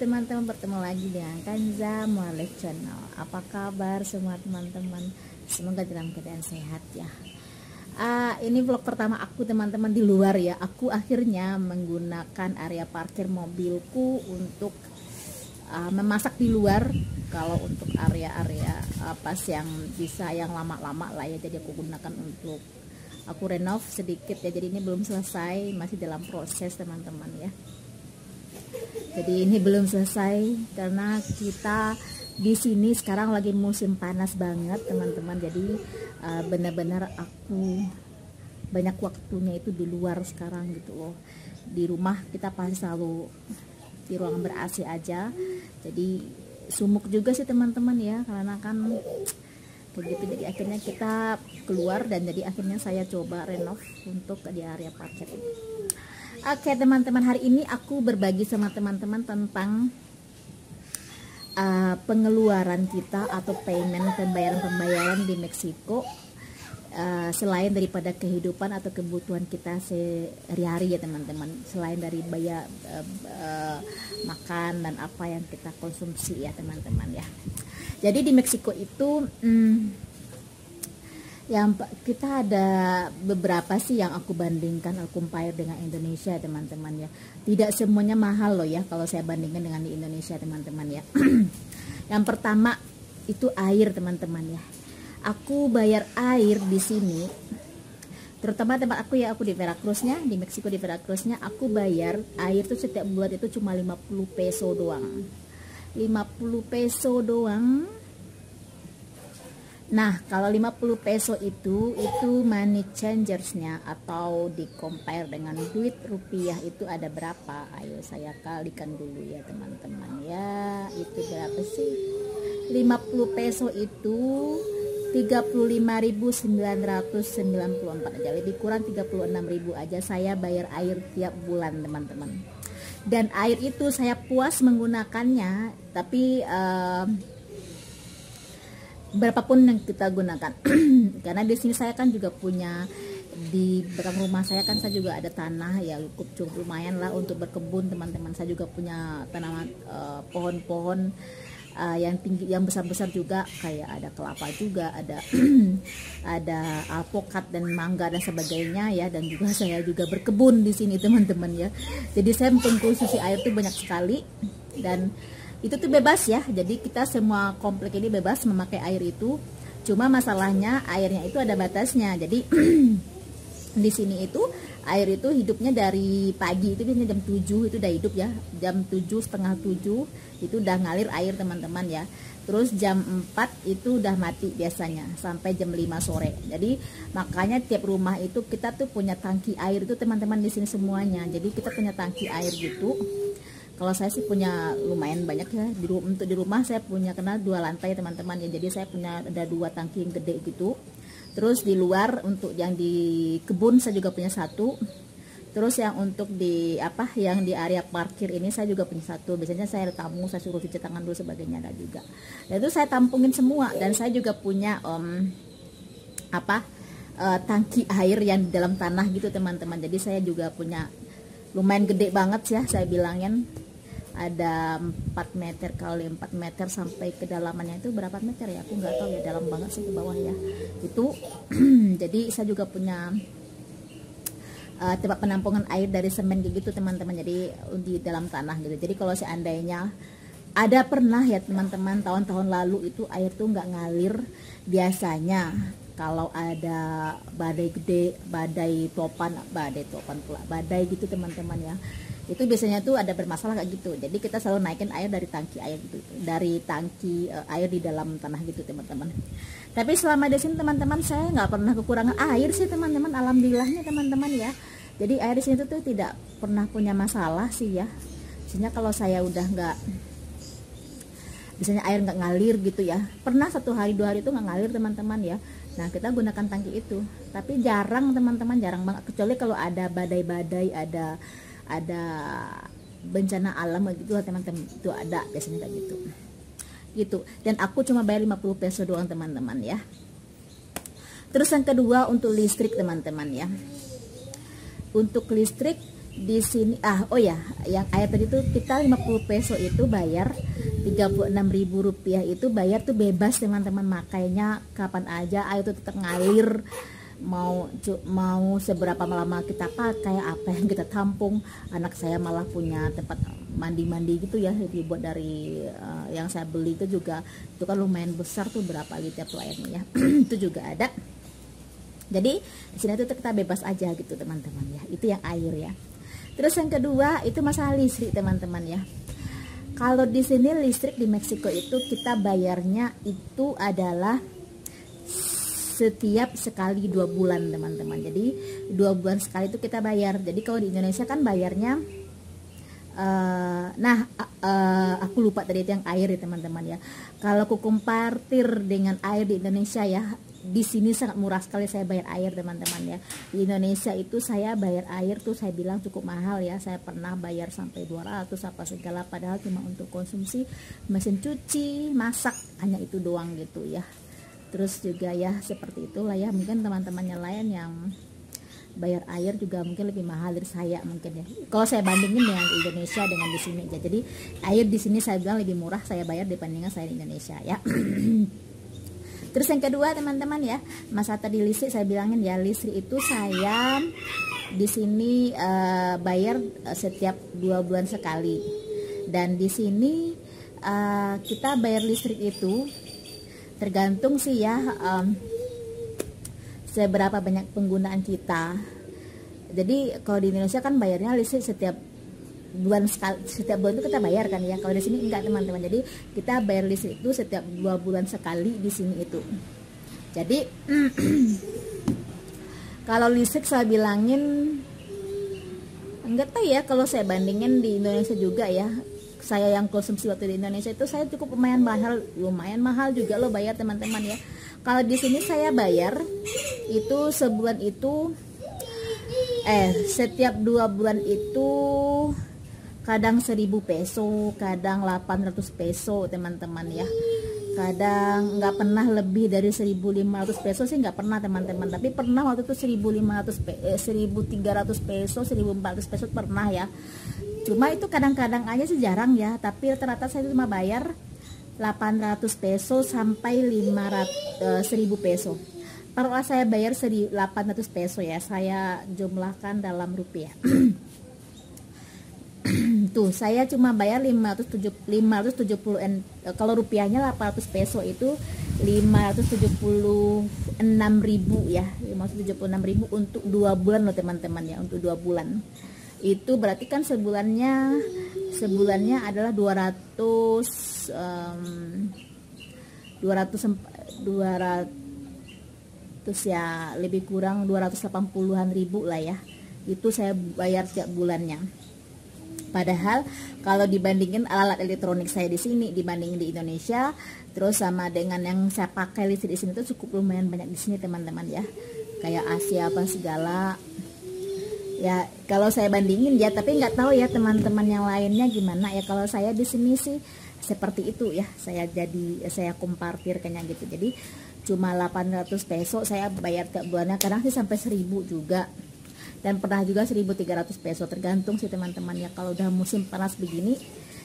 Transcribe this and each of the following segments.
teman-teman, bertemu lagi dengan Kanza Mualif Channel. Apa kabar semua teman-teman? Semoga dalam keadaan sehat ya. Ini vlog pertama aku teman-teman di luar ya. Aku akhirnya menggunakan area parkir mobilku untuk memasak di luar. Kalau untuk area-area pas yang bisa yang lama-lama lah ya, jadi aku gunakan untuk aku renov sedikit ya. Jadi ini belum selesai, masih dalam proses teman-teman ya. Jadi ini belum selesai karena kita di sini sekarang lagi musim panas banget teman-teman. Jadi benar-benar aku banyak waktunya itu di luar sekarang gitu loh. Di rumah kita pasti selalu di ruangan ber-AC aja. Jadi sumuk juga sih teman-teman ya, karena kan begitu. Jadi akhirnya kita keluar dan jadi akhirnya saya coba renov untuk di area parkir ini. Oke teman-teman, hari ini aku berbagi sama teman-teman tentang pengeluaran kita atau pembayaran di Meksiko, selain daripada kehidupan atau kebutuhan kita sehari-hari ya teman-teman, selain dari biaya makan dan apa yang kita konsumsi ya teman-teman ya. Jadi di Meksiko itu yang kita ada beberapa sih yang aku bandingkan, aku compare dengan Indonesia teman-teman ya. Tidak semuanya mahal loh ya kalau saya bandingkan dengan di Indonesia teman-teman ya. Yang pertama itu air teman-teman ya. Aku bayar air di sini, terutama tempat aku ya, aku di Veracruznya, di Meksiko di Veracruznya, aku bayar air tuh setiap bulan itu cuma 50 peso doang. 50 peso doang. Nah, kalau 50 peso itu money changersnya atau di compare dengan duit rupiah itu ada berapa? Ayo saya kalikan dulu ya teman-teman ya. Itu berapa sih? 50 peso itu 35.994 aja, lebih kurang 36.000 aja saya bayar air tiap bulan teman-teman. Dan air itu saya puas menggunakannya, tapi berapapun yang kita gunakan. Karena di sini saya kan juga punya, di belakang rumah saya kan saya juga ada tanah ya, cukup lumayan lah untuk berkebun teman-teman. Saya juga punya tanaman pohon-pohon yang tinggi, yang besar-besar juga, kayak ada kelapa juga, ada ada alpukat dan mangga dan sebagainya ya. Dan juga saya juga berkebun di sini teman-teman ya. Jadi saya mengkonsumsi air itu banyak sekali dan itu tuh bebas ya. Jadi kita semua komplek ini bebas memakai air itu. Cuma masalahnya airnya itu ada batasnya. Jadi di sini itu air itu hidupnya dari pagi itu biasanya jam 7 itu udah hidup ya. Jam 7, setengah 7 itu udah ngalir air teman-teman ya. Terus jam 4 itu udah mati biasanya sampai jam 5 sore. Jadi makanya tiap rumah itu kita tuh punya tangki air itu teman-teman di sini semuanya. Jadi kita punya tangki air gitu. Kalau saya sih punya lumayan banyak ya. Untuk di rumah saya punya, karena 2 lantai teman-teman ya. Jadi saya punya ada 2 tangki yang gede gitu. Terus di luar untuk yang di kebun saya juga punya 1. Terus yang untuk di yang di area parkir ini saya juga punya 1. Biasanya saya ada tamu, saya suruh cuci tangan dulu sebagainya ada juga. Dan itu saya tampungin semua. Dan saya juga punya tangki air yang di dalam tanah gitu teman-teman. Jadi saya juga punya lumayan gede banget ya, saya bilangin ada 4 meter kali 4 meter sampai kedalamannya itu berapa meter ya, aku nggak tahu ya, dalam banget sih ke bawah ya itu. Jadi saya juga punya tempat penampungan air dari semen gitu teman-teman, jadi di dalam tanah gitu. Jadi kalau seandainya ada pernah ya teman-teman, tahun-tahun lalu itu air tuh nggak ngalir biasanya. Kalau ada badai gede, badai topan pula, badai gitu teman-teman ya, itu biasanya tuh ada bermasalah kayak gitu. Jadi kita selalu naikin air dari tangki air gitu, dari tangki air di dalam tanah gitu teman-teman. Tapi selama di sini teman-teman saya nggak pernah kekurangan air sih teman-teman, alhamdulillahnya teman-teman ya. Jadi air di sini tuh tidak pernah punya masalah sih ya. Biasanya kalau saya udah nggak, biasanya air nggak ngalir gitu ya, pernah 1 hari 2 hari itu nggak ngalir teman-teman ya. Nah kita gunakan tangki itu, tapi jarang teman-teman, jarang banget, kecuali kalau ada badai-badai, ada bencana alam gitu teman-teman, itu ada biasanya kayak gitu. Dan aku cuma bayar 50 peso doang teman-teman ya. Terus yang kedua untuk listrik teman-teman ya. Untuk listrik di sini oh ya, yang air tadi tuh kita 50 peso itu bayar 36.000 rupiah, itu bayar tuh bebas teman-teman, makanya kapan aja air itu tetap ngalir, mau seberapa lama kita pakai, apa yang kita tampung. Anak saya malah punya tempat mandi gitu ya, dibuat dari yang saya beli itu juga, itu kan lumayan besar tuh, berapa liter tuh airnya ya. Itu juga ada. Jadi di sini tuh kita bebas aja gitu teman-teman ya. Itu yang air ya. Terus yang kedua itu masalah listrik teman-teman ya. Kalau di sini listrik di Meksiko itu kita bayarnya itu adalah setiap sekali 2 bulan teman-teman. Jadi 2 bulan sekali itu kita bayar. Jadi kalau di Indonesia kan bayarnya aku lupa tadi itu yang air ya teman-teman ya. Kalau aku kompartir dengan air di Indonesia ya, di sini sangat murah sekali saya bayar air teman-teman ya. Di Indonesia itu saya bayar air tuh saya bilang cukup mahal ya. Saya pernah bayar sampai 200 apa segala, padahal cuma untuk konsumsi mesin cuci, masak, hanya itu doang gitu ya. Terus juga ya seperti itulah ya, mungkin teman-temannya lain yang bayar air juga mungkin lebih mahal dari saya mungkin ya. Kalau saya bandingin dengan Indonesia dengan di sini aja. Jadi air di sini saya bilang lebih murah saya bayar dibandingkan saya di Indonesia ya. Terus yang kedua teman-teman ya, masa tadi listrik saya bilangin ya, listrik itu saya di sini bayar setiap 2 bulan sekali. Dan di sini kita bayar listrik itu tergantung sih ya seberapa banyak penggunaan kita. Jadi kalau di Indonesia kan bayarnya listrik setiap bulan sekali, setiap bulan itu kita bayar kan ya. Kalau di sini enggak teman-teman. Jadi kita bayar listrik itu setiap 2 bulan sekali di sini itu. Jadi kalau listrik saya bilangin enggak tahu ya, kalau saya bandingin di Indonesia juga ya. Saya yang konsumsi waktu di Indonesia itu saya cukup lumayan mahal juga loh bayar teman-teman ya. Kalau di sini saya bayar itu sebulan itu setiap 2 bulan itu kadang 1.000 peso, kadang 800 peso teman-teman ya. Kadang nggak pernah lebih dari 1.500 peso sih, nggak pernah teman-teman. Tapi pernah waktu itu 1.300 peso, 1.400 peso pernah ya. Cuma itu kadang-kadang aja sih, jarang ya. Tapi rata-rata saya cuma bayar 800 peso sampai 1.000 peso. Taruhlah saya bayar 800 peso ya, saya jumlahkan dalam rupiah. Tuh saya cuma bayar 570 kalau rupiahnya 800 peso itu 576.000 ya, 576.000 untuk 2 bulan loh teman-teman ya, untuk 2 bulan. Itu berarti kan sebulannya adalah 200 ya, lebih kurang 280-an ribu lah ya. Itu saya bayar setiap bulannya. Padahal kalau dibandingin alat elektronik saya di sini dibandingin di Indonesia, terus sama dengan yang saya pakai listrik di sini tuh cukup lumayan banyak di sini teman-teman ya. Kayak AC apa segala. Ya kalau saya bandingin ya, tapi nggak tahu ya teman-teman yang lainnya gimana ya. Kalau saya di sini sih seperti itu ya. Saya kompartir kayaknya gitu. Jadi cuma 800 peso saya bayar tiap bulannya, kadang sih sampai 1.000 juga. Dan pernah juga 1.300 peso, tergantung sih teman-teman ya. Kalau udah musim panas begini,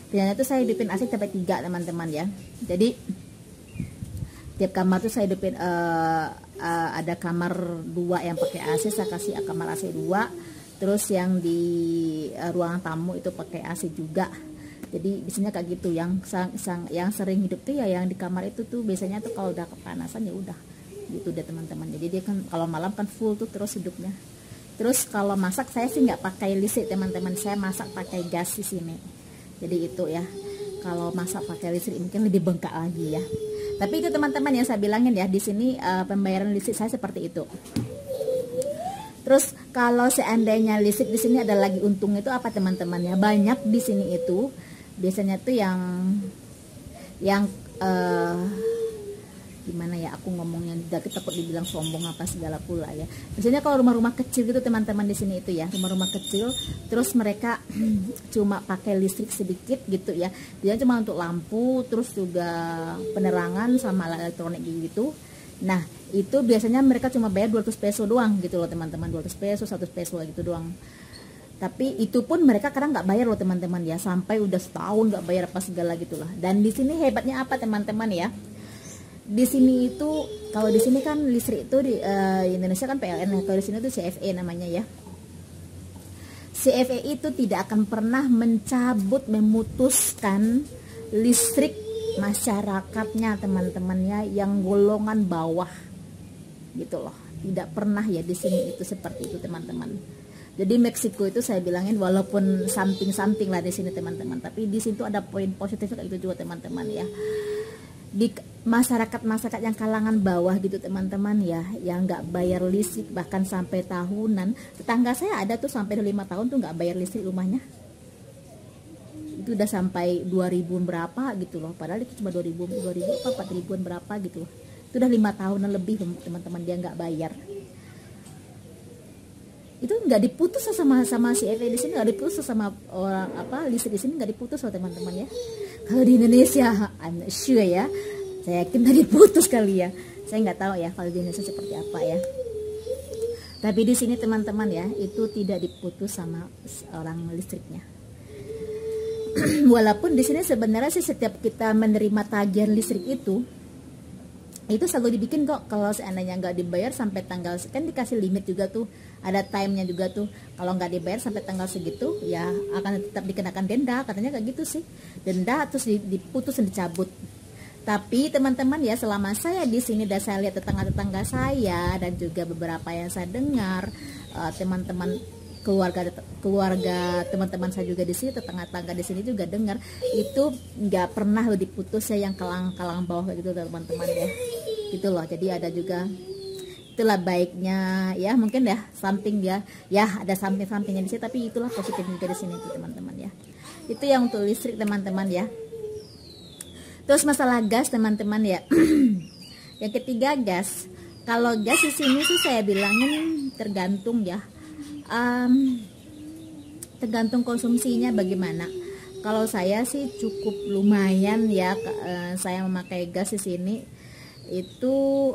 biasanya tuh saya hidupin AC sampai 3 teman-teman ya. Jadi tiap kamar tuh saya hidupin ada kamar 2 yang pakai AC, saya kasih kamar AC 2. Terus yang di ruangan tamu itu pakai AC juga. Jadi biasanya kayak gitu. Yang sering hidup tuh ya yang di kamar itu tuh biasanya tuh kalau udah kepanasan ya udah gitu deh teman-teman. Jadi dia kan kalau malam kan full tuh terus hidupnya. Terus kalau masak saya sih nggak pakai listrik teman-teman, saya masak pakai gas di sini. Jadi itu ya, kalau masak pakai listrik mungkin lebih bengkak lagi ya. Tapi itu teman-teman yang saya bilangin ya, di sini pembayaran listrik saya seperti itu. Terus kalau seandainya listrik di sini ada lagi untungnya itu apa teman-teman ya? Banyak di sini itu biasanya tuh yang gimana ya aku ngomongnya, takut dibilang sombong apa segala pula ya. Misalnya kalau rumah-rumah kecil gitu teman-teman di sini itu ya, rumah-rumah kecil terus mereka cuma pakai listrik sedikit gitu ya. Dia cuma untuk lampu, terus juga penerangan sama alat elektronik gitu. Nah, itu biasanya mereka cuma bayar 200 peso doang gitu loh teman-teman, 200 peso, 100 peso gitu doang. Tapi itu pun mereka kadang nggak bayar loh teman-teman ya, sampai udah setahun nggak bayar apa segala gitulah. Dan di sini hebatnya apa teman-teman ya? Di sini itu, kalau di sini kan listrik itu di Indonesia kan PLN, kalau di sini itu CFE namanya ya. CFE itu tidak akan pernah mencabut, memutuskan listrik masyarakatnya teman-temannya yang golongan bawah gitu loh. Tidak pernah ya di sini itu seperti itu teman-teman. Jadi Meksiko itu saya bilangin walaupun something lah di sini teman-teman, tapi di situ ada poin positifnya itu juga teman-teman ya. Di masyarakat yang kalangan bawah gitu teman-teman ya, yang nggak bayar listrik bahkan sampai tahunan. Tetangga saya ada tuh sampai 5 tahun tuh nggak bayar listrik rumahnya. Itu udah sampai 2000 berapa gitu loh, padahal itu cuma 2000 apa 4000 berapa gitu loh. Itu udah 5 tahunan lebih teman-teman dia nggak bayar. Itu nggak diputus sama CFE di sini, nggak diputus sama orang apa listrik di sini, nggak diputus loh teman-teman ya. Kalau di Indonesia I'm not sure ya, saya yakin tadi putus kali ya, saya nggak tahu ya kalau di Indonesia seperti apa ya. Tapi di sini teman-teman ya, itu tidak diputus sama orang listriknya. Walaupun di sini sebenarnya sih setiap kita menerima tagihan listrik itu selalu dibikin kok, kalau seandainya nggak dibayar sampai tanggal, kan dikasih limit juga tuh, ada timenya juga tuh, kalau nggak dibayar sampai tanggal segitu ya akan tetap dikenakan denda, katanya kayak gitu sih, denda terus diputus dan dicabut. Tapi teman-teman ya, selama saya di sini dan saya lihat tetangga-tetangga saya dan juga beberapa yang saya dengar teman-teman keluarga teman-teman saya juga di sini, tetangga-tetangga di sini juga dengar, itu nggak pernah lo diputus ya yang kalang bawah gitu teman-teman ya, gitu loh. Jadi ada juga itulah baiknya ya, mungkin ya something ya ada sampingnya di sini, tapi itulah positif juga di sini tuh teman-teman ya. Itu yang untuk listrik teman-teman ya. Terus masalah gas teman-teman ya. Yang ketiga gas. Kalau gas di sini sih saya bilangin tergantung ya. Tergantung konsumsinya bagaimana. Kalau saya sih cukup lumayan ya, saya memakai gas di sini itu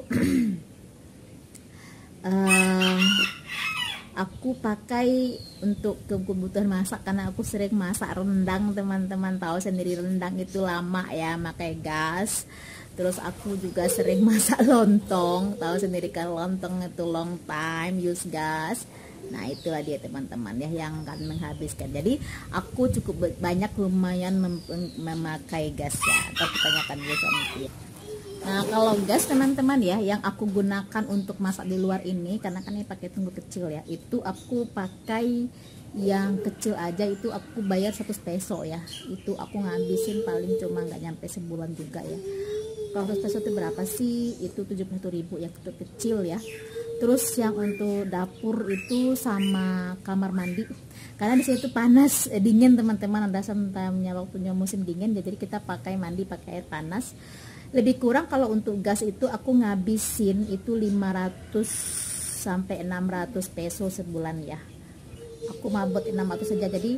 aku pakai untuk kebutuhan masak, karena aku sering masak rendang, teman-teman tahu sendiri rendang itu lama ya pakai gas. Terus aku juga sering masak lontong, tahu sendiri kan lontong itu long time use gas. Nah itulah dia teman-teman ya yang akan menghabiskan. Jadi aku cukup banyak lumayan memakai gas ya, atau kebanyakan gas ya. Nah kalau gas teman-teman ya, yang aku gunakan untuk masak di luar ini, karena kan ini pakai tungku kecil ya, itu aku pakai yang kecil aja, itu aku bayar 100 peso ya. Itu aku ngabisin paling cuma nggak nyampe sebulan juga ya. Kalau 100 peso itu berapa sih? Itu 71.000 ya, itu kecil ya. Terus yang untuk dapur itu sama kamar mandi, karena di situ tuh panas, dingin teman-teman, ada sometimes-nya waktunya musim dingin, jadi kita pakai mandi pakai air panas. Lebih kurang kalau untuk gas itu aku ngabisin itu 500 sampai 600 peso sebulan ya. Aku mabot 600 saja, jadi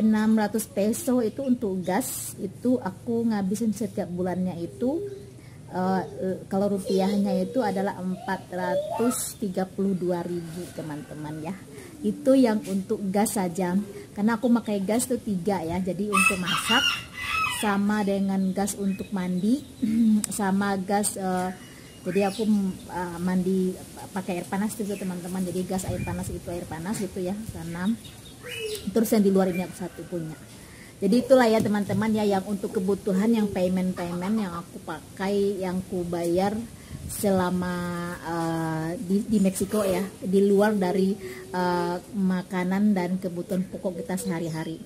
600 peso itu untuk gas itu aku ngabisin setiap bulannya itu. Kalau rupiahnya itu adalah 432.000 teman-teman ya. Itu yang untuk gas saja, karena aku pakai gas tuh 3 ya, jadi untuk masak sama dengan gas untuk mandi sama gas jadi aku mandi pakai air panas juga teman-teman, jadi gas air panas itu air panas gitu ya, karena terus yang di luar ini aku satu punya. Jadi itulah ya teman-teman ya, yang untuk kebutuhan yang payment yang aku pakai, yang ku bayar selama di Meksiko ya, di luar dari makanan dan kebutuhan pokok kita sehari-hari.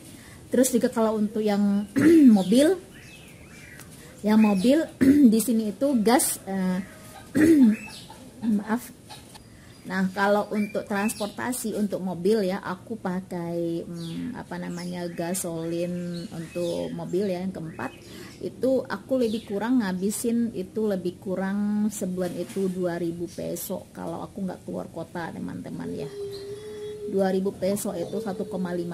Terus juga kalau untuk yang mobil, di sini itu gas maaf. Nah kalau untuk transportasi untuk mobil ya, aku pakai gasolin untuk mobil ya, yang keempat itu aku lebih kurang ngabisin itu lebih kurang sebulan itu 2.000 peso kalau aku nggak keluar kota teman-teman ya. 2.000 peso itu 1,5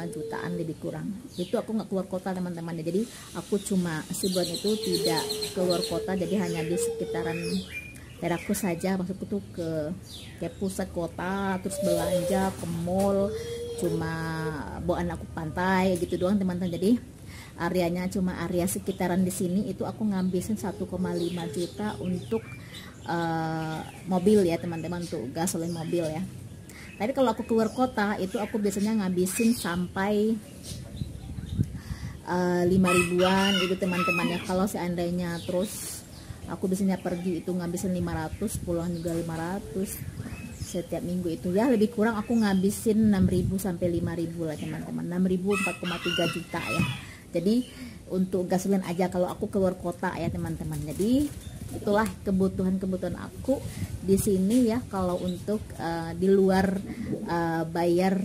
jutaan lebih kurang. Itu aku nggak keluar kota teman-teman ya. Jadi aku cuma sebulan itu tidak keluar kota, jadi hanya di sekitaran daerahku saja, maksudku tuh ke pusat kota, terus belanja ke mall cuma bawa anakku pantai gitu doang teman-teman. Jadi areanya cuma area sekitaran di sini itu aku ngabisin 1,5 juta untuk mobil ya teman-teman, untuk gasolin mobil ya. Tapi kalau aku keluar kota itu aku biasanya ngabisin sampai 5 ribuan gitu teman-teman ya. Kalau seandainya terus aku biasanya pergi itu ngabisin 500, pulang juga 500 setiap minggu itu ya, lebih kurang aku ngabisin 6.000 sampai 5.000 lah teman-teman. 6.000 4,3 juta ya. Jadi untuk gasolin aja kalau aku keluar kota ya teman-teman. Jadi itulah kebutuhan aku di sini ya. Kalau untuk di luar bayar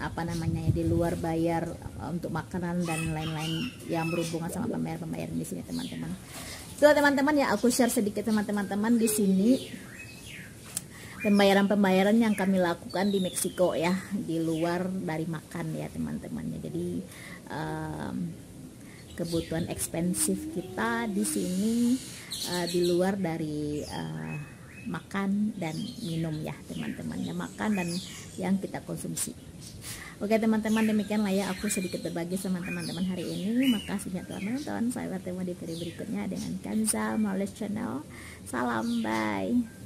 apa namanya ya, di luar bayar untuk makanan dan lain-lain yang berhubungan sama pembayaran di sini teman-teman. So teman-teman ya, aku share sedikit teman-teman di sini pembayaran yang kami lakukan di Meksiko ya, di luar dari makan ya teman-teman. Jadi kebutuhan ekspensif kita di sini di luar dari makan dan minum ya teman-teman ya, makan dan yang kita konsumsi. Oke teman-teman, demikianlah ya aku sedikit berbagi sama teman-teman hari ini. Makasih ya telah menonton. Saya bertemu di video berikutnya dengan Kanza Knowledge Channel. Salam, bye.